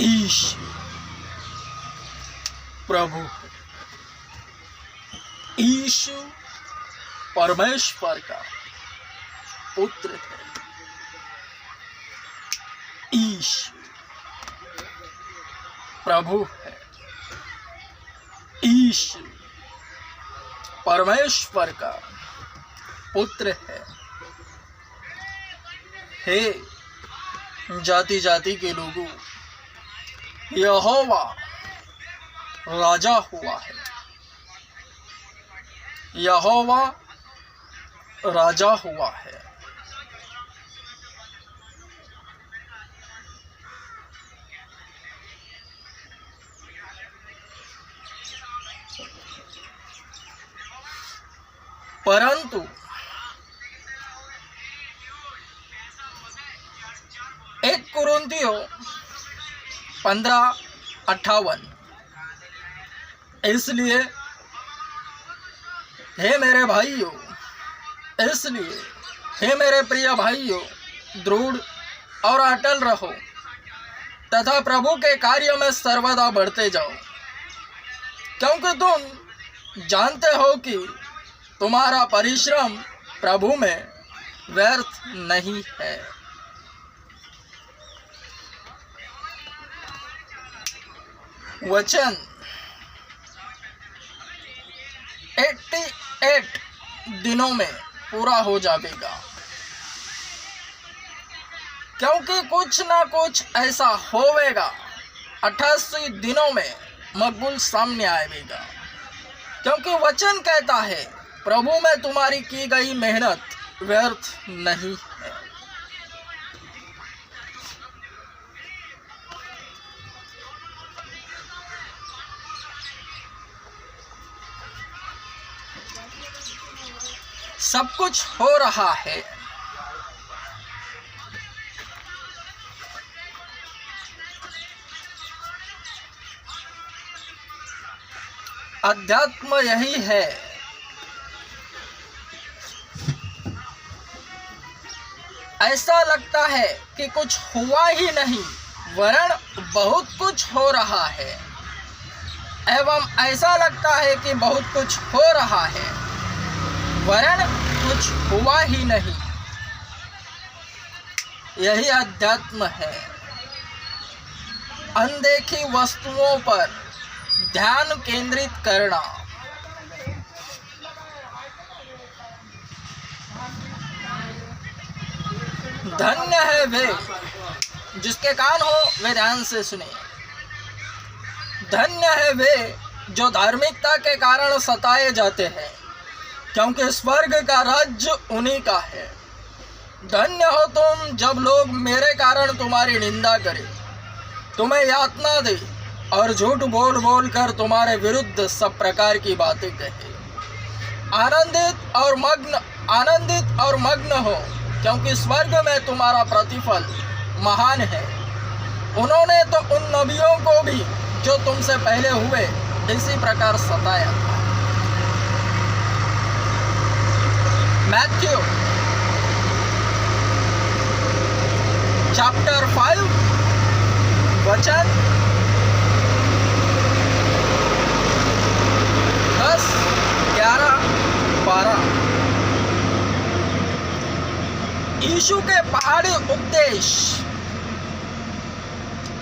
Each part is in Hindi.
ईश प्रभु है। यीशु परमेश्वर का पुत्र है। यीशु प्रभु है। यीशु परमेश्वर का पुत्र है। हे जाति जाति के लोगों, यहोवा राजा हुआ है। यहोवा राजा हुआ है। परंतु एक कुरिन्थियों 15:58, इसलिए हे मेरे भाइयों, इसलिए हे मेरे प्रिय भाइयों, दृढ़ और अटल रहो तथा प्रभु के कार्य में सर्वदा बढ़ते जाओ, क्योंकि तुम जानते हो कि तुम्हारा परिश्रम प्रभु में व्यर्थ नहीं है। वचन 88 दिनों में पूरा हो जाएगा, क्योंकि कुछ ना कुछ ऐसा होवेगा। 88 दिनों में मकबूल सामने आएगा, क्योंकि वचन कहता है प्रभु में तुम्हारी की गई मेहनत व्यर्थ नहीं है। सब कुछ हो रहा है। अध्यात्म यही है। ऐसा लगता है कि कुछ हुआ ही नहीं, वरन बहुत कुछ हो रहा है, एवं ऐसा लगता है कि बहुत कुछ हो रहा है, वरन कुछ हुआ ही नहीं। यही अध्यात्म है। अनदेखी वस्तुओं पर ध्यान केंद्रित करना। धन्य है वे जिसके कान हो वे ध्यान से सुने। धन्य है वे जो धार्मिकता के कारण सताए जाते हैं, क्योंकि स्वर्ग का राज्य उन्हीं का है। धन्य हो तुम जब लोग मेरे कारण तुम्हारी निंदा करें, तुम्हें यातना दे और झूठ बोल बोल कर तुम्हारे विरुद्ध सब प्रकार की बातें कहे। आनंदित और मग्न हो, क्योंकि स्वर्ग में तुम्हारा प्रतिफल महान है। उन्होंने तो उन नबियों को भी जो तुमसे पहले हुए इसी प्रकार सताया था। मैथ्यू चैप्टर 5 वचन 10, 11, 12। यीशु के पहाड़ी उपदेश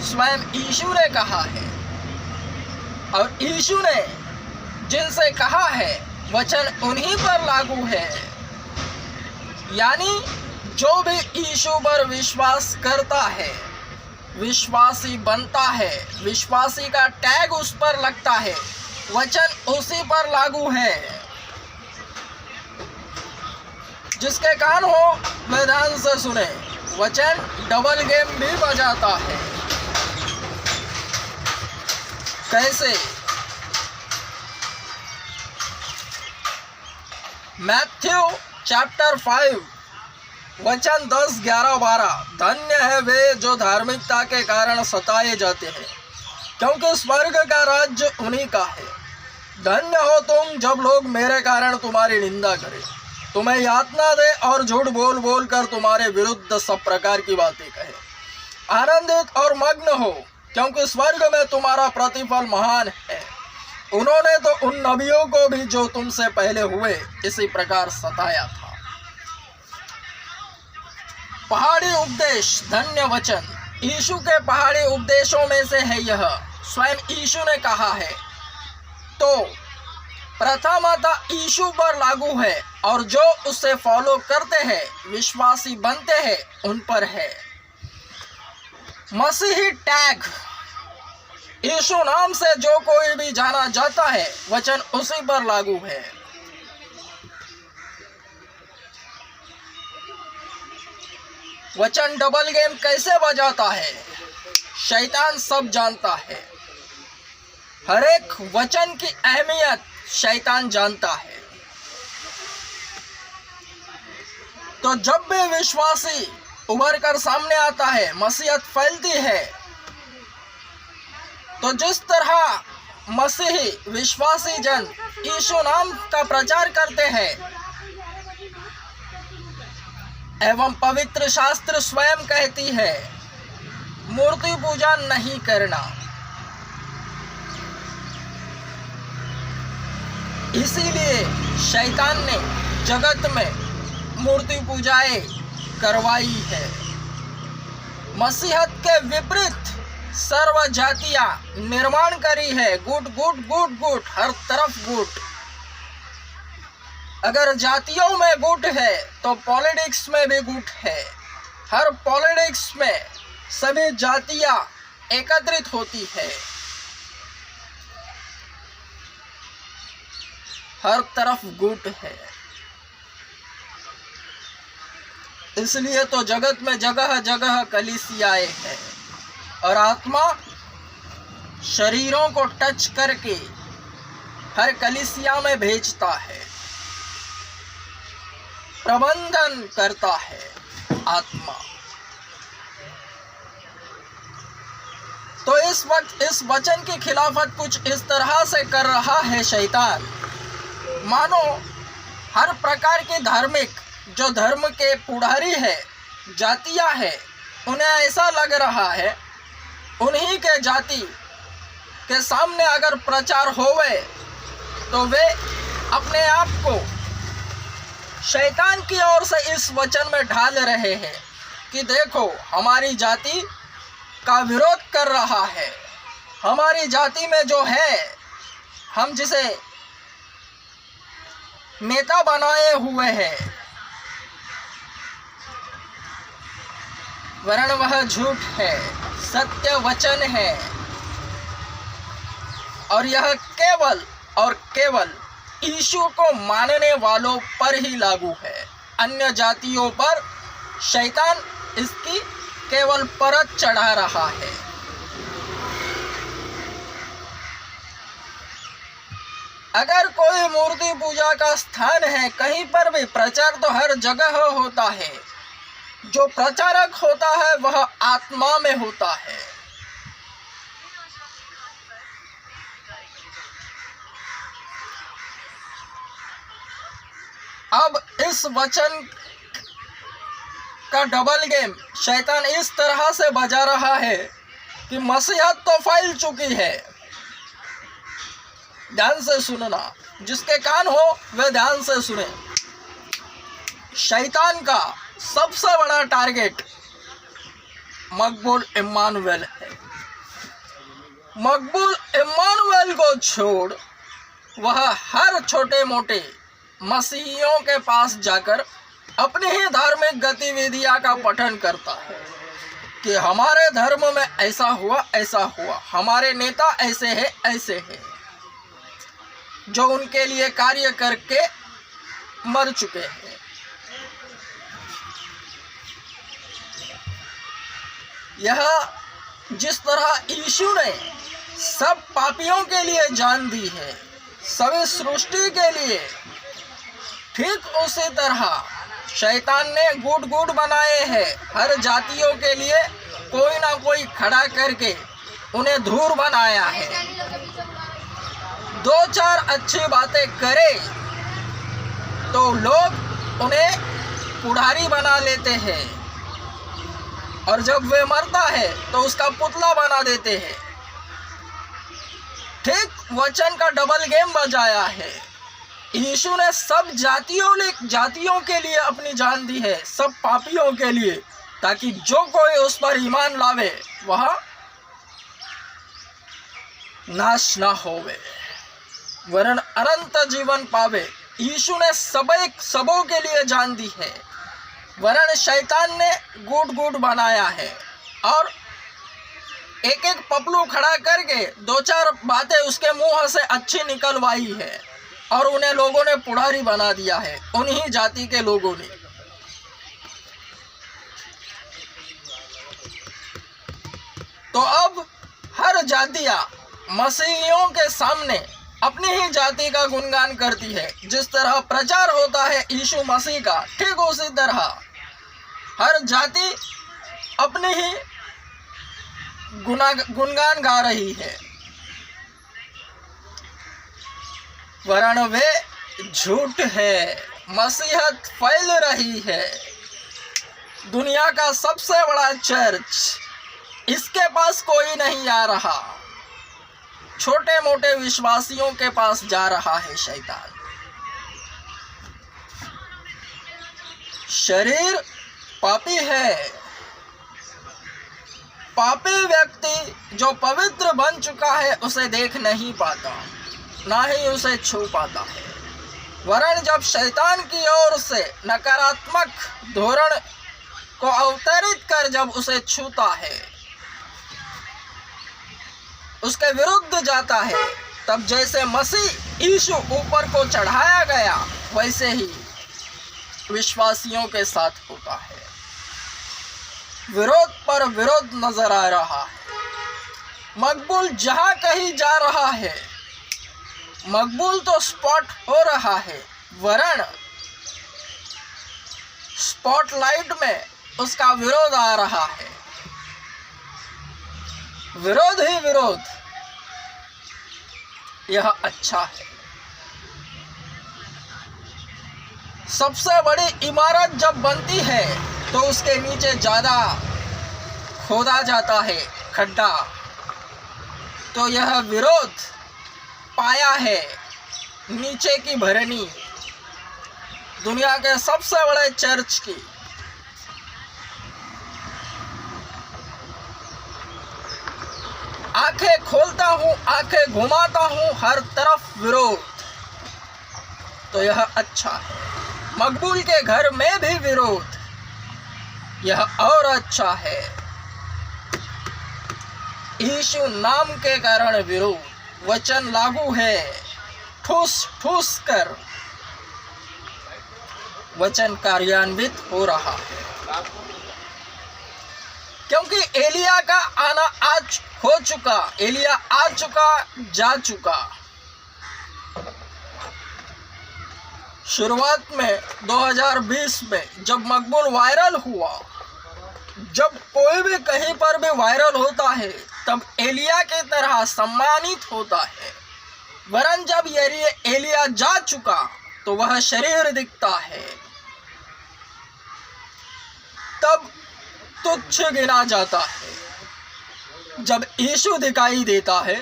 स्वयं यीशु ने कहा है, और यीशु ने जिनसे कहा है वचन उन्हीं पर लागू है। यानी जो भी यीशु पर विश्वास करता है, विश्वासी बनता है, विश्वासी का टैग उस पर लगता है, वचन उसी पर लागू है। जिसके कान हो वह ध्यान से सुने। वचन डबल गेम भी बजाता है। कैसे? मैथ्यू चैप्टर 5 वचन 10, 11, 12। धन्य है वे जो धार्मिकता के कारण सताए जाते हैं, क्योंकि स्वर्ग का राज्य उन्हीं का है। धन्य हो तुम जब लोग मेरे कारण तुम्हारी निंदा करें, तुम्हें यातना दे और झूठ बोल बोल कर तुम्हारे विरुद्ध सब प्रकार की बातें कहे। आनंदित और मग्न हो, क्योंकि स्वर्ग में तुम्हारा प्रतिफल महान है। उन्होंने तो उन नबियों को भी जो तुमसे पहले हुए इसी प्रकार सताया था। पहाड़ी उपदेश, धन्य वचन। यीशु के पहाड़ी उपदेशों में से है यह। स्वयं यीशु ने कहा है, तो प्रथमतः यीशु पर लागू है, और जो उसे फॉलो करते हैं, विश्वासी बनते हैं, उन पर है। मसीही टैग, यीशु नाम से जो कोई भी जाना जाता है, वचन उसी पर लागू है। वचन डबल गेम कैसे बजाता है, शैतान सब जानता है। हर एक वचन की अहमियत शैतान जानता है। तो जब भी विश्वासी उभर कर सामने आता है, मसीहत फैलती है, तो जिस तरह मसीही विश्वासी जन यीशु नाम का प्रचार करते हैं एवं पवित्र शास्त्र स्वयं कहती है मूर्ति पूजा नहीं करना, इसीलिए शैतान ने जगत में मूर्ति पूजाएं करवाई है। मसीहत के विपरीत सर्व जातियां निर्माण करी है। गुट गुट गुट गुट, हर तरफ गुट। अगर जातियों में गुट है तो पॉलिटिक्स में भी गुट है। हर पॉलिटिक्स में सभी जातियां एकत्रित होती है। हर तरफ गुट है। इसलिए तो जगत में जगह जगह कलीसियाएं हैं, और आत्मा शरीरों को टच करके हर कलीसिया में भेजता है, प्रबंधन करता है आत्मा। तो इस वक्त इस वचन की खिलाफत कुछ इस तरह से कर रहा है शैतान, मानो हर प्रकार के धार्मिक जो धर्म के पुढ़ारी है, जातियां है, उन्हें ऐसा लग रहा है उन्हीं के जाति के सामने अगर प्रचार होवे तो वे अपने आप को शैतान की ओर से इस वचन में ढाल रहे हैं कि देखो हमारी जाति का विरोध कर रहा है। हमारी जाति में जो है, हम जिसे नेता बनाए हुए हैं, वरन वह झूठ है, सत्य वचन है, और यह केवल और केवल यीशु को मानने वालों पर ही लागू है। अन्य जातियों पर शैतान इसकी केवल परत चढ़ा रहा है। अगर कोई मूर्ति पूजा का स्थान है, कहीं पर भी प्रचार तो हर जगह होता है। जो प्रचारक होता है वह आत्मा में होता है। अब इस वचन का डबल गेम शैतान इस तरह से बजा रहा है कि मसीहत तो फैल चुकी है। ध्यान से सुनना, जिसके कान हो वे ध्यान से सुने। शैतान का सबसे बड़ा टारगेट मकबूल इम्मानुएल है। मकबूल इम्मानुएल को छोड़ वह हर छोटे मोटे मसीहियों के पास जाकर अपनी ही धार्मिक गतिविधियां का पठन करता है कि हमारे धर्म में ऐसा हुआ, ऐसा हुआ, हमारे नेता ऐसे है, ऐसे है, जो उनके लिए कार्य करके मर चुके हैं। यह जिस तरह यीशु ने सब पापियों के लिए जान दी है, सभी सृष्टि के लिए, ठीक उसी तरह शैतान ने गुट गुट बनाए हैं हर जातियों के लिए, कोई ना कोई खड़ा करके उन्हें धूर बनाया है। दो चार अच्छी बातें करे तो लोग उन्हें पुढ़ारी बना लेते हैं, और जब वे मरता है तो उसका पुतला बना देते हैं। ठीक वचन का डबल गेम बजाया है। यीशु ने सब जातियों के लिए अपनी जान दी है, सब पापियों के लिए, ताकि जो कोई उस पर ईमान लावे वह नाश ना होवे वरन अनंत जीवन पावे। यीशु ने सबों के लिए जान दी है, वरन शैतान ने गुट बनाया है और एक पपलू खड़ा करके 2-4 बातें उसके मुंह से अच्छी निकलवाई है और उन्हें लोगों ने पुढ़ारी बना दिया है, उन्हीं जाति के लोगों ने। तो अब हर जातियां मसीहियों के सामने अपनी ही जाति का गुणगान करती है। जिस तरह प्रचार होता है यीशु मसीह का, ठीक उसी तरह हर जाति अपनी ही गुणगान गा रही है, वरन वे झूठ है। मसीहत फैल रही है। दुनिया का सबसे बड़ा चर्च, इसके पास कोई नहीं आ रहा, छोटे मोटे विश्वासियों के पास जा रहा है शैतान। शरीर पापी है। पापी व्यक्ति जो पवित्र बन चुका है उसे देख नहीं पाता, ना ही उसे छू पाता है, वरन जब शैतान की ओर से नकारात्मक धोरण को अवतरित कर जब उसे छूता है, उसके विरुद्ध जाता है, तब जैसे मसीह यीशु ऊपर को चढ़ाया गया वैसे ही विश्वासियों के साथ होता है। विरोध पर विरोध नजर आ रहा है। मकबूल जहां कहीं जा रहा है, मकबूल तो स्पॉट हो रहा है, वरन स्पॉटलाइट में उसका विरोध आ रहा है। विरोध ही विरोध, यह अच्छा है। सबसे बड़ी इमारत जब बनती है तो उसके नीचे ज़्यादा खोदा जाता है खड्डा, तो यह विरोध पाया है नीचे की भरनी दुनिया के सबसे बड़े चर्च की। आंखें खोलता हूँ, आंखें घुमाता हूँ, हर तरफ विरोध, तो यह अच्छा है। मकबूल के घर में भी विरोध, यह और अच्छा है। यीशु नाम के कारण विरोध, वचन लागू है, ठूस ठूस कर वचन कार्यान्वित हो रहा है। क्योंकि एलिया का आना आज हो चुका, एलिया आ चुका, जा चुका। शुरुआत में 2020 में जब मकबूल वायरल हुआ, जब कोई भी कहीं पर भी वायरल होता है तब एलिया की तरह सम्मानित होता है, वरन जब एलिया जा चुका तो वह शरीर दिखता है, तब तुच्छ गिना जाता है। जब यीशु दिखाई देता है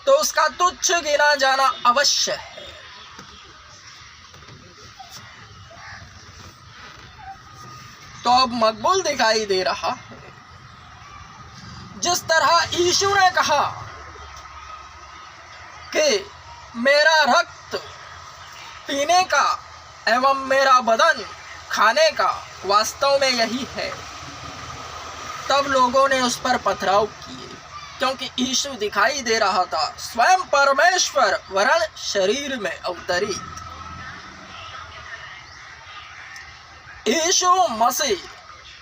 तो उसका तुच्छ गिना जाना अवश्य है। तो अब मकबूल दिखाई दे रहा है। जिस तरह यीशु ने कहा कि मेरा रक्त पीने का एवं मेरा बदन खाने का वास्तव में यही है, तब लोगों ने उस पर पथराव किए, क्योंकि यीशु दिखाई दे रहा था स्वयं परमेश्वर वरन शरीर में अवतरित। यीशु मसीह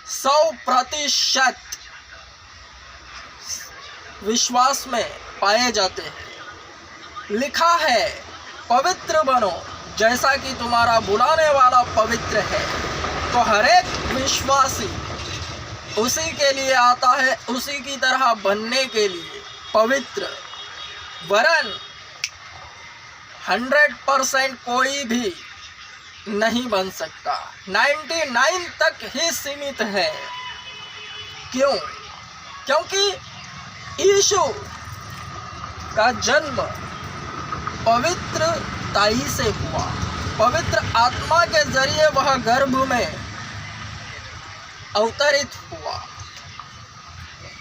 100% विश्वास में पाए जाते हैं। लिखा है पवित्र बनो जैसा कि तुम्हारा बुलाने वाला पवित्र है। तो हर एक विश्वासी उसी के लिए आता है, उसी की तरह बनने के लिए पवित्र, वरन 100% कोई भी नहीं बन सकता। 99 तक ही सीमित है। क्यों? क्योंकि यीशु का जन्म पवित्र ताई से हुआ, पवित्र आत्मा के जरिए वह गर्भ में अवतरित हुआ।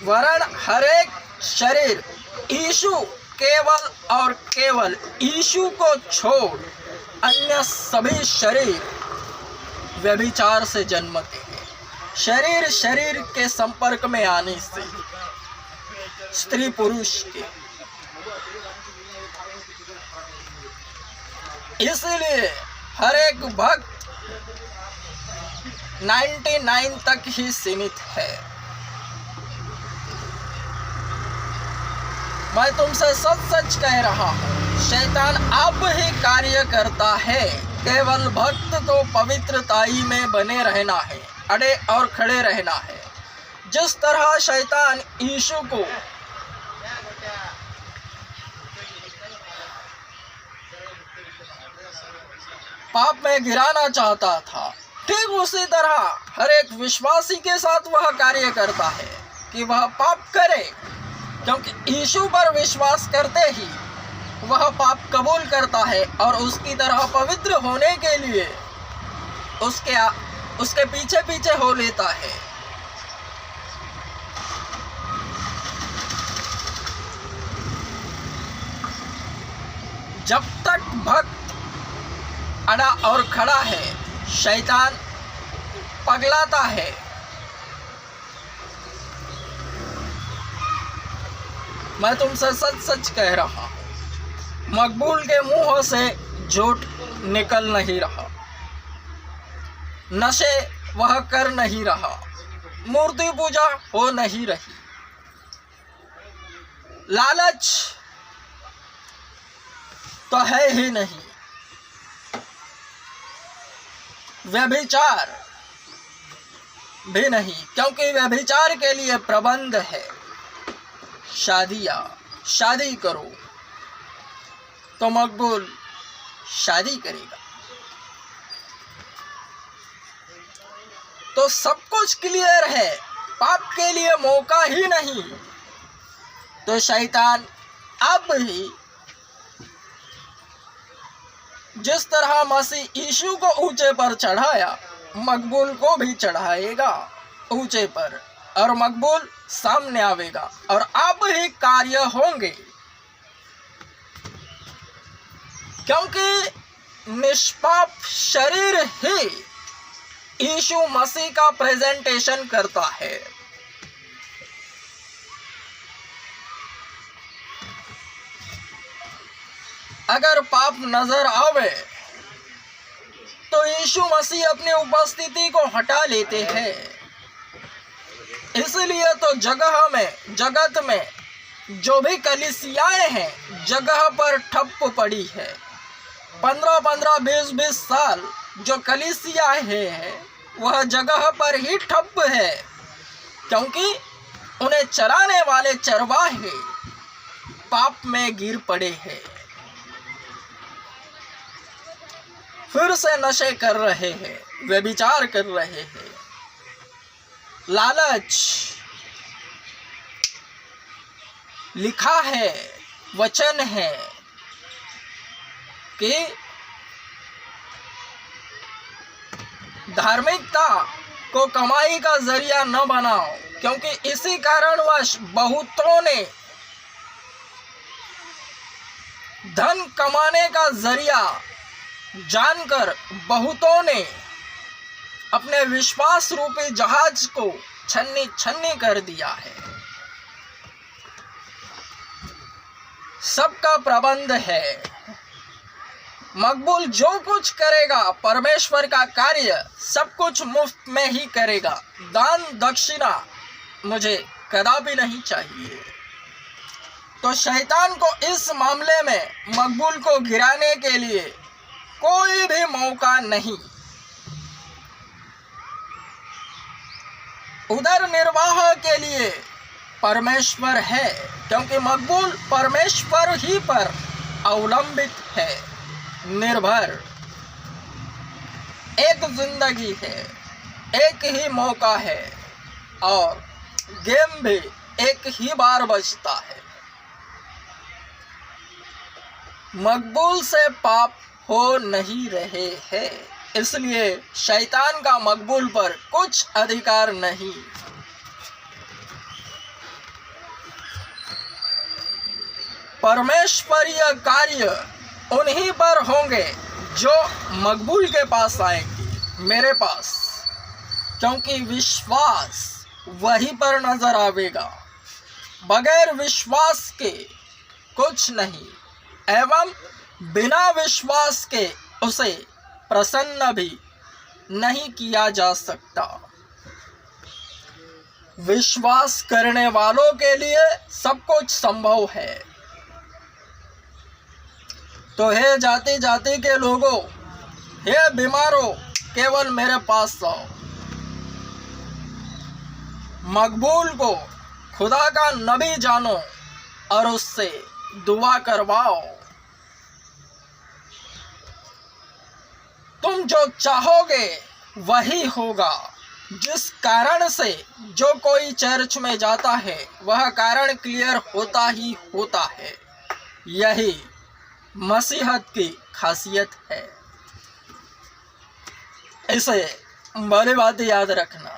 वरन हर एक शरीर यीशु केवल और केवल यीशु को छोड़ अन्य सभी शरीर व्यभिचार से जन्मते हैं। शरीर शरीर के संपर्क में आने से, स्त्री पुरुष के। इसलिए हर एक भक्त 99 तक ही सीमित है। मैं तुमसे सच सच कह रहा हूँ, शैतान अब ही कार्य करता है। केवल भक्त को पवित्रताई में बने रहना है, अड़े और खड़े रहना है। जिस तरह शैतान यीशु को पाप में गिराना चाहता था, ठीक उसी तरह हर एक विश्वासी के साथ वह कार्य करता है कि वह पाप करे, क्योंकि यीशु पर विश्वास करते ही वह पाप कबूल करता है और उसकी तरह पवित्र होने के लिए उसके पीछे पीछे हो लेता है। जब तक भक्त अड़ा और खड़ा है, शैतान पगलाता है। मैं तुमसे सच सच कह रहा हूं, मकबूल के मुंह से झूठ निकल नहीं रहा, नशे वह कर नहीं रहा, मूर्ति पूजा हो नहीं रही, लालच तो है ही नहीं, व्यभिचार भी नहीं, क्योंकि व्यभिचार के लिए प्रबंध है। शादी करो तो मकबूल शादी करेगा। तो सब कुछ क्लियर है, पाप के लिए मौका ही नहीं। तो शैतान अब ही जिस तरह मसीह यीशु को ऊंचे पर चढ़ाया, मकबूल को भी चढ़ाएगा ऊंचे पर, और मकबूल सामने आवेगा और अब ही कार्य होंगे, क्योंकि निष्पाप शरीर ही यीशु मसीह का प्रेजेंटेशन करता है। अगर पाप नजर आवे तो यीशु मसीह अपनी उपस्थिति को हटा लेते हैं। इसलिए तो जगत में जो भी कलीसियाएं हैं, जगह पर ठप्प पड़ी है। 15-15, 20-20 साल जो कलीसियाएं हैं वह जगह पर ही ठप्प है, क्योंकि उन्हें चराने वाले चरवाहे पाप में गिर पड़े हैं, फिर से नशे कर रहे हैं, व्यभिचार कर रहे हैं, लालच। लिखा है, वचन है कि धार्मिकता को कमाई का जरिया न बनाओ, क्योंकि इसी कारणवश बहुतों ने धन कमाने का जरिया जानकर बहुतों ने अपने विश्वास रूपी जहाज को छन्नी छन्नी कर दिया है। सबका प्रबंध है, मकबूल जो कुछ करेगा परमेश्वर का कार्य सब कुछ मुफ्त में ही करेगा। दान दक्षिणा मुझे कदापि नहीं चाहिए। तो शैतान को इस मामले में मकबूल को गिराने के लिए कोई भी मौका नहीं। उदर निर्वाह के लिए परमेश्वर है, क्योंकि मकबूल परमेश्वर ही पर अवलंबित है, निर्भर। एक जिंदगी है, एक ही मौका है और गेम भी एक ही बार बजता है। मकबूल से पाप हो नहीं रहे हैं, इसलिए शैतान का मकबूल पर कुछ अधिकार नहीं। परमेश्वरीय कार्य उन्हीं पर होंगे जो मकबूल के पास आएंगे, मेरे पास, क्योंकि विश्वास वहीं पर नजर आवेगा। बगैर विश्वास के कुछ नहीं, एवं बिना विश्वास के उसे प्रसन्न भी नहीं किया जा सकता। विश्वास करने वालों के लिए सब कुछ संभव है। तो हे जाति जाति के लोगों, हे बीमारों, केवल मेरे पास आओ। मकबूल को खुदा का नबी जानो और उससे दुआ करवाओ। तुम जो चाहोगे वही होगा। जिस कारण से जो कोई चर्च में जाता है वह कारण क्लियर होता ही होता है। यही मसीहत की खासियत है। इसे भली बात याद रखना।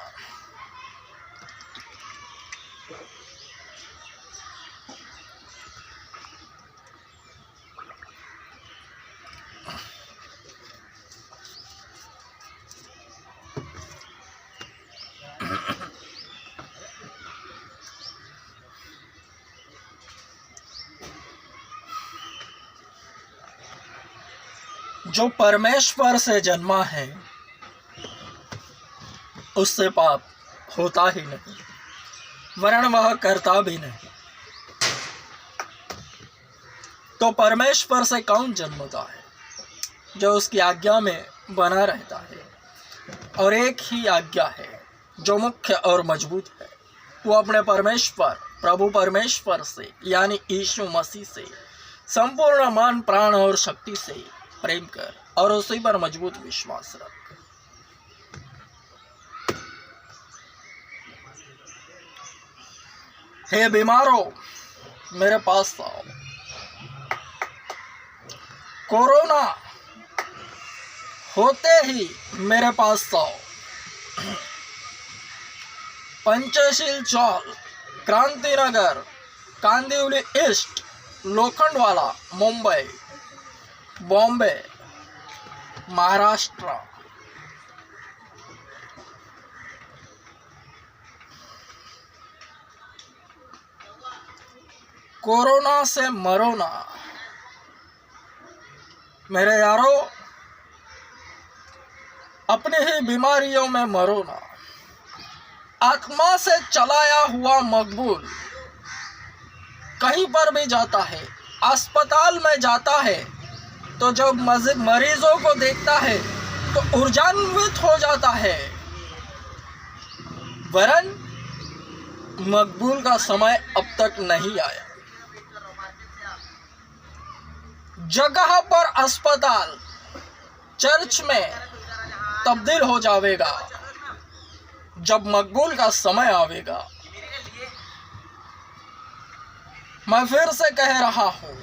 जो परमेश्वर से जन्मा है उससे पाप होता ही नहीं, वरन वह करता भी नहीं। तो परमेश्वर से कौन जन्मता है? जो उसकी आज्ञा में बना रहता है। और एक ही आज्ञा है जो मुख्य और मजबूत है, वो अपने परमेश्वर प्रभु परमेश्वर से यानी यीशु मसीह से संपूर्ण मन प्राण और शक्ति से प्रेम कर और उसी पर मजबूत विश्वास रख। हे बीमारों, मेरे पास आओ। कोरोना होते ही मेरे पास आओ। पंचशील चौक, क्रांतिनगर, कांदिवली ईस्ट, लोखंडवाला, मुंबई, बॉम्बे, महाराष्ट्र। कोरोना से मरो ना मेरे यारों, अपनी ही बीमारियों में मरो ना। आत्मा से चलाया हुआ मकबूल कहीं पर भी जाता है, अस्पताल में जाता है तो जब मरीजों को देखता है तो ऊर्जान्वित हो जाता है, वरन मकबूल का समय अब तक नहीं आया। जगह पर अस्पताल चर्च में तब्दील हो जाएगा जब मकबूल का समय आवेगा। मैं फिर से कह रहा हूं,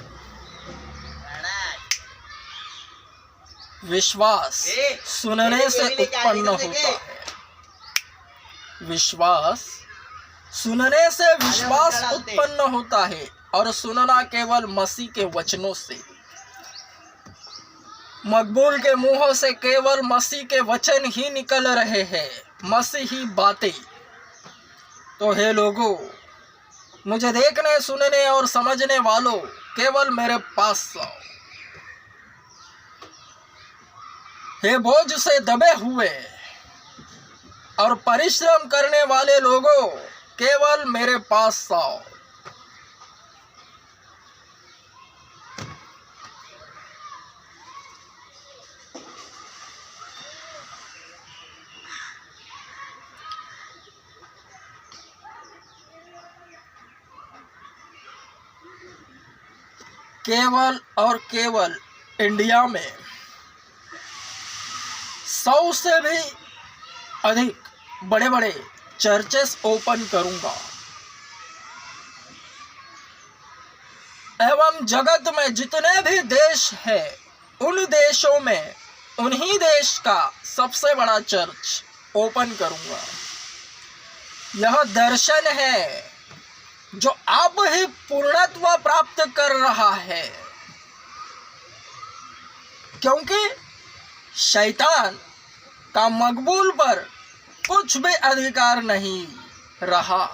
विश्वास सुनने से उत्पन्न होता है। विश्वास सुनने से विश्वास उत्पन्न होता है और सुनना केवल मसीह के वचनों से। मकबूल के मुंहों से केवल मसीह के वचन ही निकल रहे हैं, मसीही बातें। तो हे लोगों, मुझे देखने सुनने और समझने वालों, केवल मेरे पास आओ। हे बोझ से दबे हुए और परिश्रम करने वाले लोगों, केवल मेरे पास आओ। केवल और केवल इंडिया में 100 से भी अधिक बड़े बड़े चर्चेस ओपन करूंगा एवं जगत में जितने भी देश है उन देशों में उन्हीं देश का सबसे बड़ा चर्च ओपन करूंगा। यह दर्शन है जो अब ही पूर्णत्व प्राप्त कर रहा है, क्योंकि शैतान का मकबूल पर कुछ भी अधिकार नहीं रहा।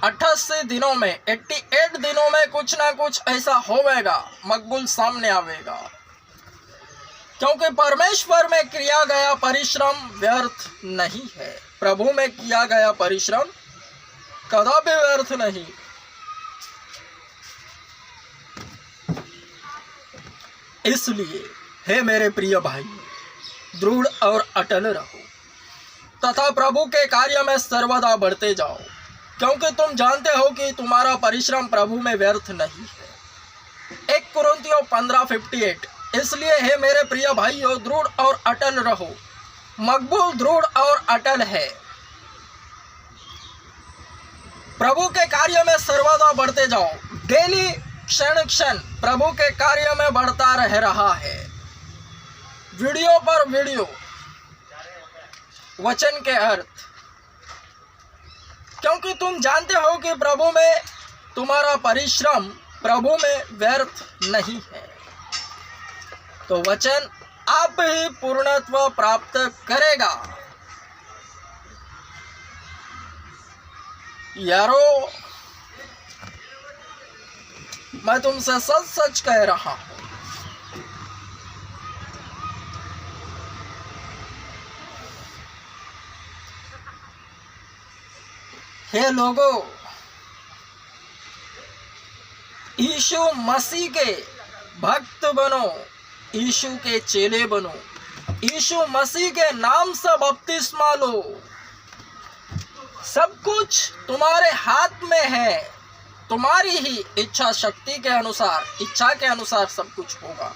अट्ठासी दिनों में 88 दिनों में कुछ ना कुछ ऐसा होवेगा, मकबूल सामने आवेगा, क्योंकि परमेश्वर में किया गया परिश्रम व्यर्थ नहीं है। प्रभु में किया गया परिश्रम कदापि व्यर्थ नहीं। इसलिए हे मेरे प्रिय भाई, दृढ़ और अटल रहो तथा प्रभु के कार्य में सर्वदा बढ़ते जाओ, क्योंकि तुम जानते हो कि तुम्हारा परिश्रम प्रभु में व्यर्थ नहीं है। 1 कुरिन्थियों 15:58। इसलिए हे मेरे प्रिय भाइयों, दृढ़ और अटल रहो। मकबूल दृढ़ और अटल है। प्रभु के कार्य में सर्वदा बढ़ते जाओ। डेली क्षण क्षण प्रभु के कार्य में बढ़ता रह रहा है। वीडियो पर वीडियो वचन के अर्थ, क्योंकि तुम जानते हो कि प्रभु में तुम्हारा परिश्रम प्रभु में व्यर्थ नहीं है। तो वचन आप ही पूर्णत्व प्राप्त करेगा। यारो, मैं तुमसे सच सच कह रहा हूं, हे लोगों, यीशु मसीह के भक्त बनो, यीशु के चेले बनो, यीशु मसीह के नाम से बपतिस्मा लो। सब कुछ तुम्हारे हाथ में है। तुम्हारी ही इच्छा शक्ति के अनुसार, इच्छा के अनुसार सब कुछ होगा।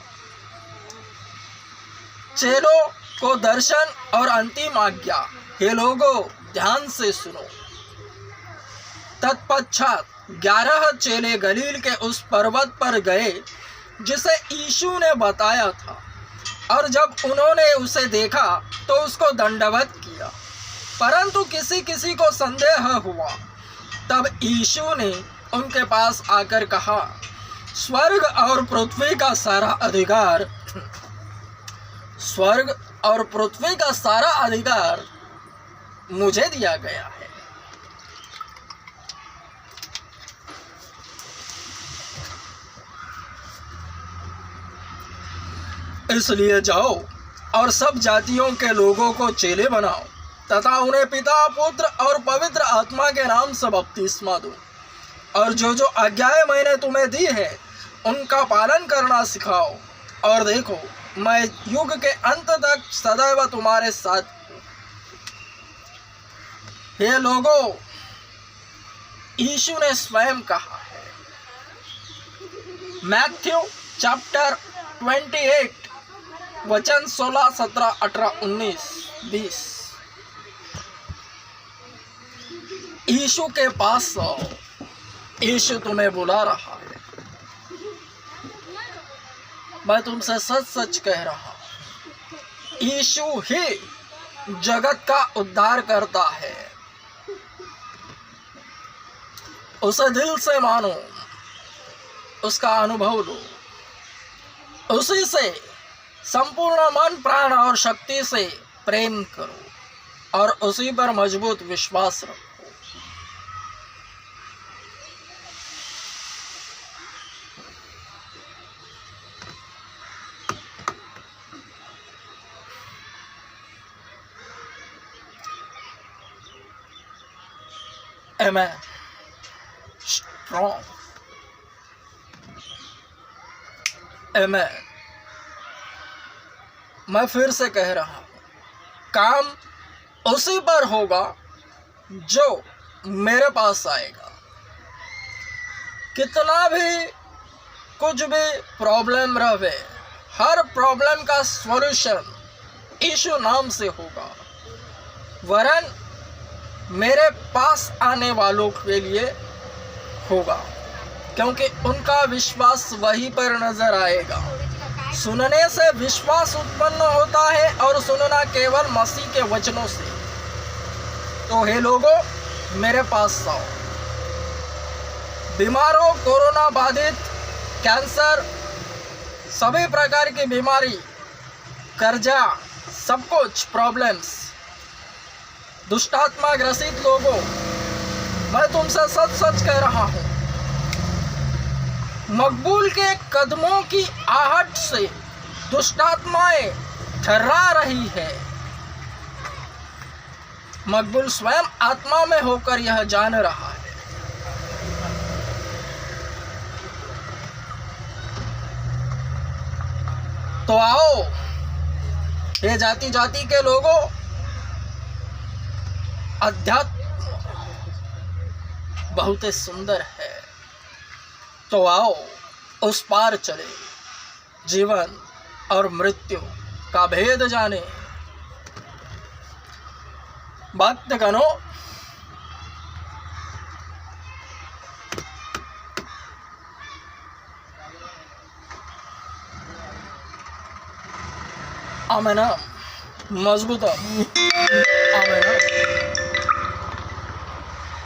चेलों को दर्शन और अंतिम आज्ञा। हे लोगों, ध्यान से सुनो। तत्पश्चात 11 चेले गलील के उस पर्वत पर गए जिसे यीशु ने बताया था, और जब उन्होंने उसे देखा तो उसको दंडवत किया, परंतु किसी किसी को संदेह हुआ। तब यीशु ने उनके पास आकर कहा, स्वर्ग और पृथ्वी का सारा अधिकार, स्वर्ग और पृथ्वी का सारा अधिकार मुझे दिया गया है। इसलिए जाओ और सब जातियों के लोगों को चेले बनाओ तथा उन्हें पिता, पुत्र और पवित्र आत्मा के नाम से बपतिस्मा दो, और जो जो आज्ञाएं मैंने तुम्हें दी है उनका पालन करना सिखाओ। और देखो, मैं युग के अंत तक सदैव तुम्हारे साथ हूं। हे लोगों, यीशु ने स्वयं कहा है, मैथ्यू चैप्टर 28 वचन 16, 17, 18, 19, 20। यीशु के पास आओ, यीशु तुम्हें बुला रहा है। मैं तुमसे सच सच कह रहा हूं, यीशु ही जगत का उद्धार करता है। उसे दिल से मानो, उसका अनुभव लो, उसी से संपूर्ण मन, प्राण और शक्ति से प्रेम करो और उसी पर मजबूत विश्वास रखो। Amen. Strong. Amen. मैं फिर से कह रहा हूं, काम उसी पर होगा जो मेरे पास आएगा, कितना भी कुछ भी प्रॉब्लम रहे, हर प्रॉब्लम का सॉल्यूशन यीशु नाम से होगा, वरन मेरे पास आने वालों के लिए होगा, क्योंकि उनका विश्वास वहीं पर नजर आएगा। सुनने से विश्वास उत्पन्न होता है और सुनना केवल मसीह के वचनों से। तो हे लोगों, मेरे पास आओ। बीमारों, कोरोना बाधित, कैंसर, सभी प्रकार की बीमारी, कर्जा, सब कुछ प्रॉब्लम्स, दुष्टात्मा ग्रसित लोगों, मैं तुमसे सच सच कह रहा हूं, मकबूल के कदमों की आहट से दुष्टात्माएं थर्रा रही है। मकबूल स्वयं आत्मा में होकर यह जान रहा है। तो आओ, ये जाति जाति के लोगों, अध्यात्म बहुत सुंदर है, तो आओ उस पार चले, जीवन और मृत्यु का भेद जाने। भक्तगणों, आमेन, मजबूत आमेन।